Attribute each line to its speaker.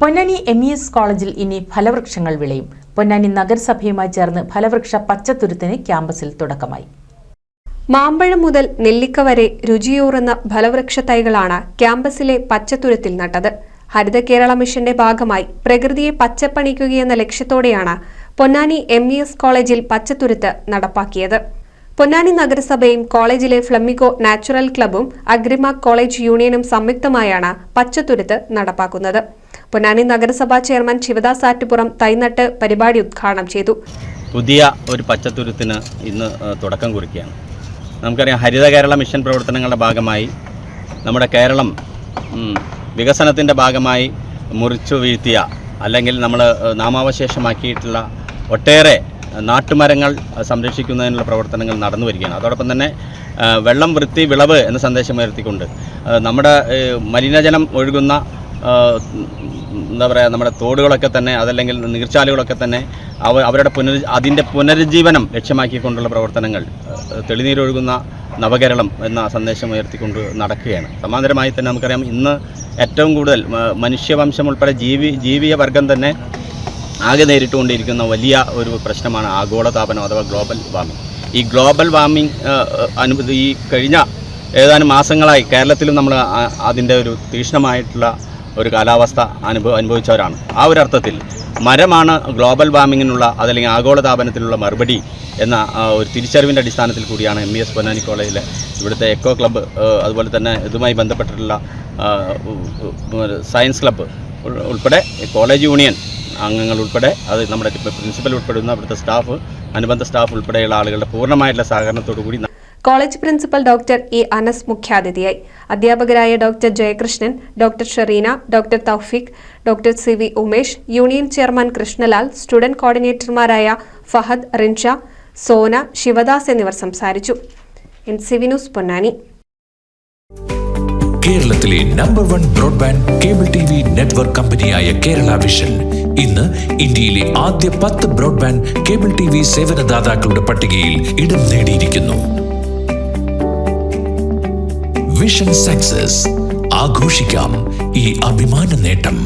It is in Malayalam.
Speaker 1: പൊന്നാനി MES കോളേജിൽ ഇനി ഫലവൃക്ഷങ്ങൾ വിളയും. പൊന്നാനി നഗരസഭയുമായി ചേർന്ന് ഫലവൃക്ഷ പച്ചത്തുരുത്തിന് ക്യാമ്പസിൽ തുടക്കമായി.
Speaker 2: മാമ്പഴം മുതൽ നെല്ലിക്ക വരെ രുചിയൂറുന്ന ഫലവൃക്ഷ തൈകളാണ് ക്യാമ്പസിലെ പച്ചത്തുരുത്തിൽ നട്ടത്. ഹരിത കേരള മിഷന്റെ ഭാഗമായി പ്രകൃതിയെ പച്ചപ്പണിക്കുകയെന്ന ലക്ഷ്യത്തോടെയാണ് പൊന്നാനി MES കോളേജിൽ പച്ചത്തുരുത്ത് നടപ്പാക്കിയത്. പൊന്നാനി നഗരസഭയും കോളേജിലെ ഫ്ലമിഗോ നാച്ചുറൽ ക്ലബ്ബും അഗ്രിമ കോളേജ് യൂണിയനും സംയുക്തമായാണ് പച്ചത്തുരുത്ത് നടപ്പാക്കുന്നത്. പൊന്നാനി നഗരസഭാ ചെയർമാൻ ശിവദാസ് ആറ്റുപുറം തൈനട്ട് പരിപാടി ഉദ്ഘാടനം ചെയ്തു.
Speaker 3: പുതിയ ഒരു പച്ചത്തുരുത്തിന് ഇന്ന് തുടക്കം കുറിക്കുകയാണ്. നമുക്കറിയാം, ഹരിത കേരള മിഷൻ പ്രവർത്തനങ്ങളുടെ ഭാഗമായി നമ്മുടെ കേരളം വികസനത്തിൻ്റെ ഭാഗമായി മുറിച്ചു വീഴ്ത്തിയ അല്ലെങ്കിൽ നമ്മൾ നാമാവശേഷമാക്കിയിട്ടുള്ള ഒട്ടേറെ നാട്ടുമരങ്ങൾ സംരക്ഷിക്കുന്നതിനുള്ള പ്രവർത്തനങ്ങൾ നടന്നു വരികയാണ്. അതോടൊപ്പം തന്നെ വെള്ളം വൃത്തി വിളവ് എന്ന സന്ദേശം ഉയർത്തിക്കൊണ്ട് നമ്മുടെ മലിനജലം ഒഴുകുന്ന നമ്മുടെ തോടുകളൊക്കെ തന്നെ അതല്ലെങ്കിൽ നീർച്ചാലുകളൊക്കെ തന്നെ അവരുടെ അതിൻ്റെ പുനരുജ്ജീവനം ലക്ഷ്യമാക്കിക്കൊണ്ടുള്ള പ്രവർത്തനങ്ങൾ തെളിനീരൊഴുകുന്ന നവകേരളം എന്ന സന്ദേശം ഉയർത്തിക്കൊണ്ട് നടക്കുകയാണ്. സമാന്തരമായി തന്നെ നമുക്കറിയാം, ഇന്ന് ഏറ്റവും കൂടുതൽ മനുഷ്യവംശം ഉൾപ്പെടെ ജീവിയ വർഗം തന്നെ ആകെ നേരിട്ടുകൊണ്ടിരിക്കുന്ന വലിയ ഒരു പ്രശ്നമാണ് ആഗോളതാപനം അഥവാ ഗ്ലോബൽ വാർമിംഗ്. ഈ ഗ്ലോബൽ വാർമിംഗ് ഈ കഴിഞ്ഞ ഏതാനും മാസങ്ങളായി കേരളത്തിലും നമ്മൾ അതിൻ്റെ ഒരു തീക്ഷ്ണമായിട്ടുള്ള ഒരു കാലാവസ്ഥ അനുഭവിച്ചവരാണ്. ആ ഒരു അർത്ഥത്തിൽ മരമാണ് ഗ്ലോബൽ വാർമിങ്ങിനുള്ള അതല്ലെങ്കിൽ ആഗോളതാപനത്തിലുള്ള മറുപടി എന്ന ഒരു തിരിച്ചറിവിൻ്റെ അടിസ്ഥാനത്തിൽ കൂടിയാണ് MES പൊന്നാനി കോളേജിലെ ഇവിടുത്തെ എക്കോ ക്ലബ്ബ്, അതുപോലെ തന്നെ ഇതുമായി ബന്ധപ്പെട്ടിട്ടുള്ള സയൻസ് ക്ലബ്ബ് ഉൾപ്പെടെ കോളേജ് യൂണിയൻ അംഗങ്ങൾ ഉൾപ്പെടെ അത് നമ്മുടെ പ്രിൻസിപ്പൽ ഉൾപ്പെടുന്ന ഇവിടുത്തെ സ്റ്റാഫ്, അനുബന്ധ സ്റ്റാഫ് ഉൾപ്പെടെയുള്ള ആളുകളുടെ പൂർണ്ണമായിട്ടുള്ള സഹകരണത്തോടു കൂടി
Speaker 2: college principal doctor E. Anas മുഖ്യാതിഥിയായി. അധ്യാപകരായ doctor Jayakrishnan, doctor Shereena, doctor Thoufeeq, doctor CV Umesh, union chairman Krishnalal, student കോർഡിനേറ്റർമാരായ ഫഹദ്, റിൻഷ, സോന, ശിവദാസ് എന്നിവർ സംസാരിച്ചു. NCV news Ponnani.
Speaker 4: കേരളത്തിലെ number 1 broadband cable TV network കമ്പനിയായ കേരള വിഷൻ ഇന്ന് ഇന്ത്യയിലെ ആദ്യ 10 ബ്രോഡ്ബാൻഡ് കേബിൾ TV സേവനദാതാക്കളുടെ പട്ടികയിൽ ഇടം നേടിയിരിക്കുന്നു. വിഷൻ സക്സസ് ആഘോഷിക്കാം ഈ അഭിമാന നേട്ടം.